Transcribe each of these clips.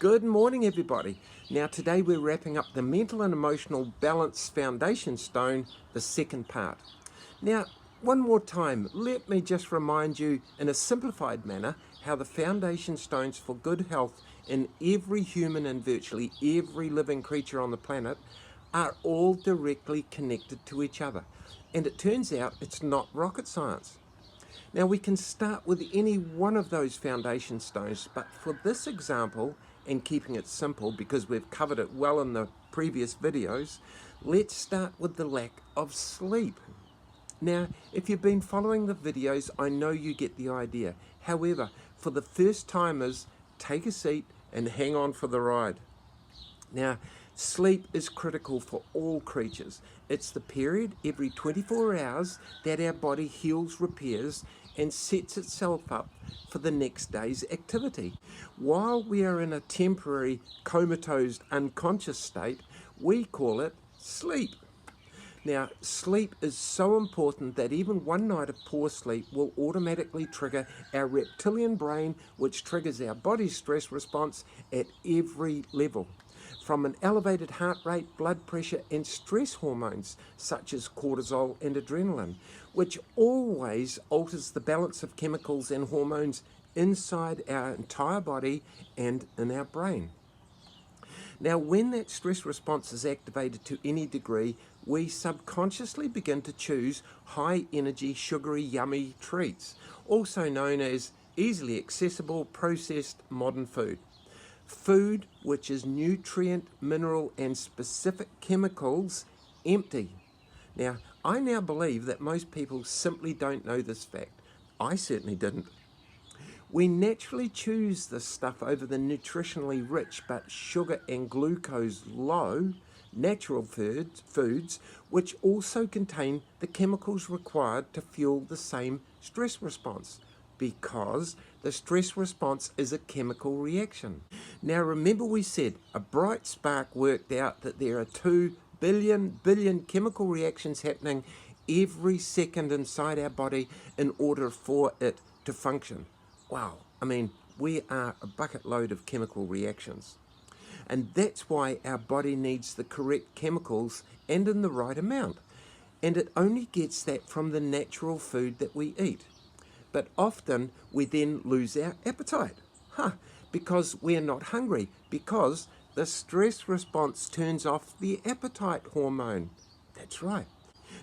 Good morning, everybody. Now, today we're wrapping up the Mental and Emotional Balance Foundation Stone, the second part. Now, one more time, let me just remind you in a simplified manner how the foundation stones for good health in every human and virtually every living creature on the planet are all directly connected to each other. And it turns out it's not rocket science. Now, we can start with any one of those foundation stones, but for this example, and keeping it simple because we've covered it well in the previous videos, let's start with the lack of sleep. Now, if you've been following the videos, I know you get the idea. However, for the first timers, take a seat and hang on for the ride. Now, sleep is critical for all creatures. It's the period every 24 hours that our body heals, repairs, and sets itself up for the next day's activity. While we are in a temporary comatose unconscious state, we call it sleep. Now, sleep is so important that even one night of poor sleep will automatically trigger our reptilian brain, which triggers our body's stress response at every level. From an elevated heart rate, blood pressure, and stress hormones such as cortisol and adrenaline, which always alters the balance of chemicals and hormones inside our entire body and in our brain. Now, when that stress response is activated to any degree, we subconsciously begin to choose high energy, sugary, yummy treats, also known as easily accessible, processed modern food. Food which is nutrient, mineral, and specific chemicals empty. Now, I now believe that most people simply don't know this fact. I certainly didn't. We naturally choose this stuff over the nutritionally rich but sugar and glucose low natural foods which also contain the chemicals required to fuel the same stress response, because the stress response is a chemical reaction. Now remember, we said a bright spark worked out that there are 2 billion chemical reactions happening every second inside our body in order for it to function. Wow, I mean, we are a bucket load of chemical reactions. And that's why our body needs the correct chemicals and in the right amount. And it only gets that from the natural food that we eat. But often we then lose our appetite. Because we're not hungry, because the stress response turns off the appetite hormone. That's right.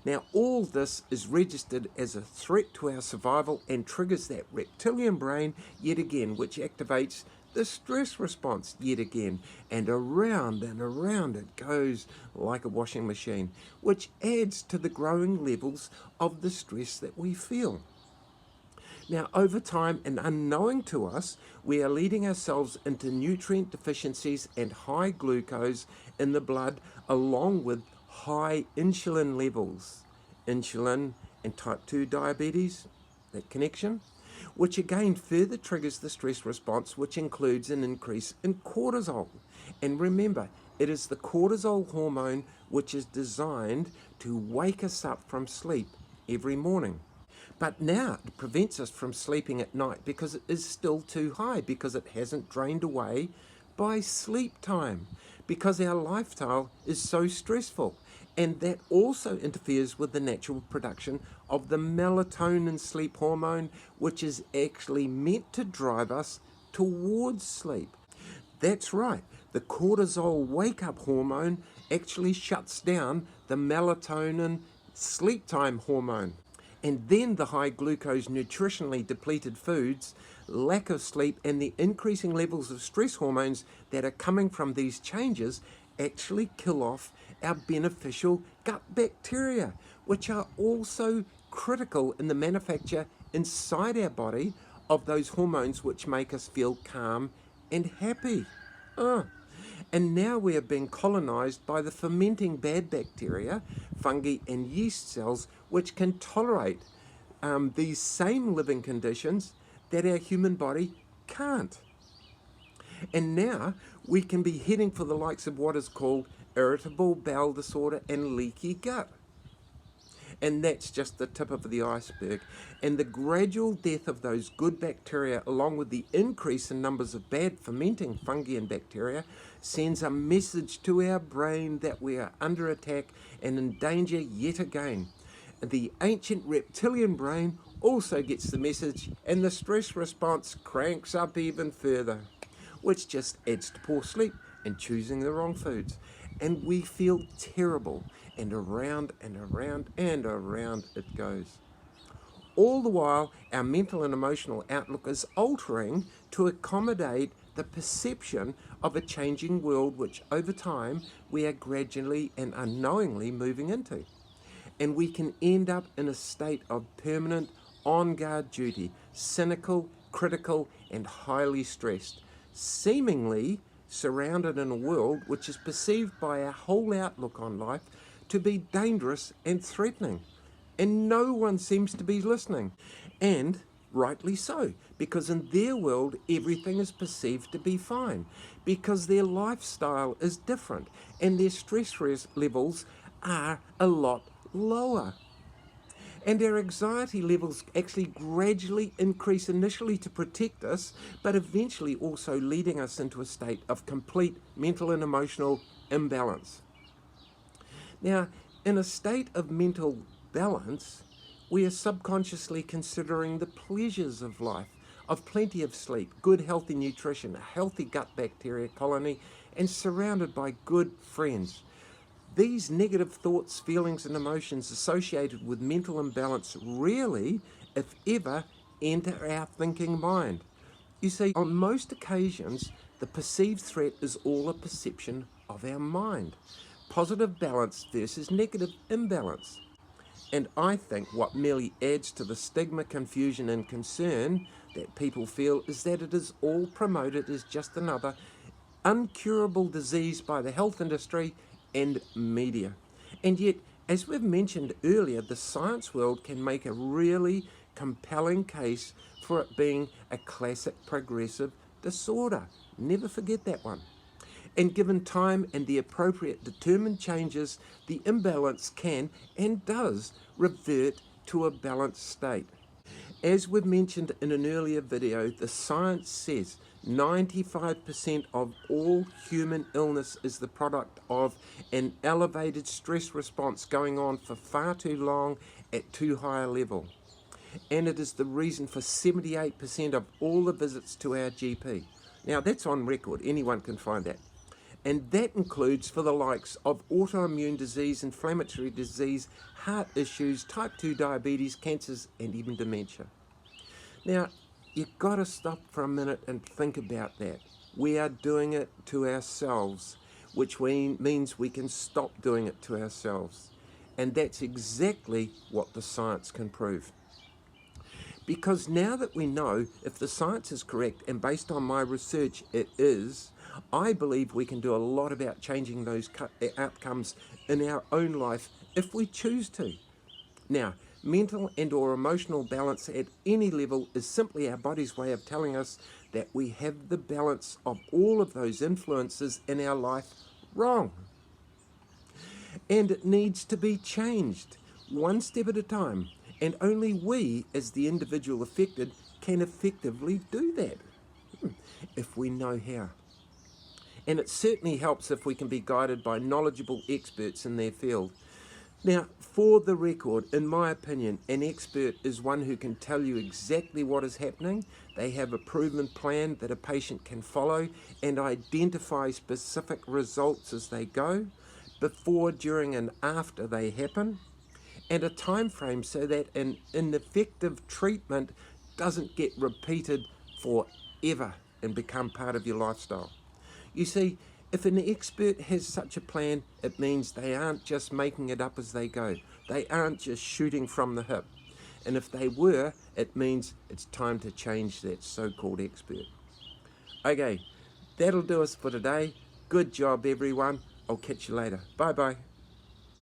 Now, all this is registered as a threat to our survival and triggers that reptilian brain yet again, which activates the stress response yet again. And around it goes like a washing machine, which adds to the growing levels of the stress that we feel. Now, over time and unknowing to us, we are leading ourselves into nutrient deficiencies and high glucose in the blood, along with high insulin levels. Insulin and type 2 diabetes, that connection, which again further triggers the stress response, which includes an increase in cortisol. And remember, it is the cortisol hormone which is designed to wake us up from sleep every morning. But now it prevents us from sleeping at night because it is still too high, because it hasn't drained away by sleep time, because our lifestyle is so stressful. And that also interferes with the natural production of the melatonin sleep hormone, which is actually meant to drive us towards sleep. That's right, the cortisol wake-up hormone actually shuts down the melatonin sleep time hormone. And then the high glucose, nutritionally depleted foods, lack of sleep, and the increasing levels of stress hormones that are coming from these changes actually kill off our beneficial gut bacteria, which are also critical in the manufacture inside our body of those hormones which make us feel calm and happy. And now we are being colonized by the fermenting bad bacteria, fungi, and yeast cells, which can tolerate these same living conditions that our human body can't. And now we can be heading for the likes of what is called irritable bowel disorder and leaky gut. And that's just the tip of the iceberg. And the gradual death of those good bacteria, along with the increase in numbers of bad fermenting fungi and bacteria, sends a message to our brain that we are under attack and in danger yet again. The ancient reptilian brain also gets the message, and the stress response cranks up even further, which just adds to poor sleep and choosing the wrong foods. And we feel terrible, and around and around and around it goes. All the while, our mental and emotional outlook is altering to accommodate the perception of a changing world which over time we are gradually and unknowingly moving into. And we can end up in a state of permanent on-guard duty, cynical, critical, and highly stressed, seemingly surrounded in a world which is perceived by our whole outlook on life to be dangerous and threatening. And no one seems to be listening. And rightly so, because in their world everything is perceived to be fine, because their lifestyle is different and their stress levels are a lot lower. And our anxiety levels actually gradually increase, initially to protect us, but eventually also leading us into a state of complete mental and emotional imbalance. Now, in a state of mental balance, we are subconsciously considering the pleasures of life, of plenty of sleep, good healthy nutrition, a healthy gut bacteria colony, and surrounded by good friends. These negative thoughts, feelings, and emotions associated with mental imbalance rarely, if ever, enter our thinking mind. You see, on most occasions, the perceived threat is all a perception of our mind. Positive balance versus negative imbalance. And I think what merely adds to the stigma, confusion, and concern that people feel is that it is all promoted as just another uncurable disease by the health industry and media. And yet, as we've mentioned earlier, the science world can make a really compelling case for it being a classic progressive disorder. Never forget that one. And given time and the appropriate determined changes, the imbalance can and does revert to a balanced state. As we've mentioned in an earlier video, the science says 95% of all human illness is the product of an elevated stress response going on for far too long at too high a level. And it is the reason for 78% of all the visits to our GP. Now that's on record, anyone can find that. And that includes for the likes of autoimmune disease, inflammatory disease, heart issues, type 2 diabetes, cancers, and even dementia. Now, you've got to stop for a minute and think about that. We are doing it to ourselves, which means we can stop doing it to ourselves. And that's exactly what the science can prove. Because now that we know if the science is correct, and based on my research it is, I believe we can do a lot about changing those outcomes in our own life if we choose to. Now, mental and or emotional balance at any level is simply our body's way of telling us that we have the balance of all of those influences in our life wrong. And it needs to be changed, one step at a time. And only we, as the individual affected, can effectively do that, if we know how. And it certainly helps if we can be guided by knowledgeable experts in their field. Now, for the record, in my opinion, an expert is one who can tell you exactly what is happening. They have a proven plan that a patient can follow and identify specific results as they go, before, during, and after they happen, and a time frame so that an ineffective treatment doesn't get repeated forever and become part of your lifestyle. You see, if an expert has such a plan, it means they aren't just making it up as they go. They aren't just shooting from the hip. And if they were, it means it's time to change that so-called expert. Okay, that'll do us for today. Good job, everyone. I'll catch you later. Bye-bye.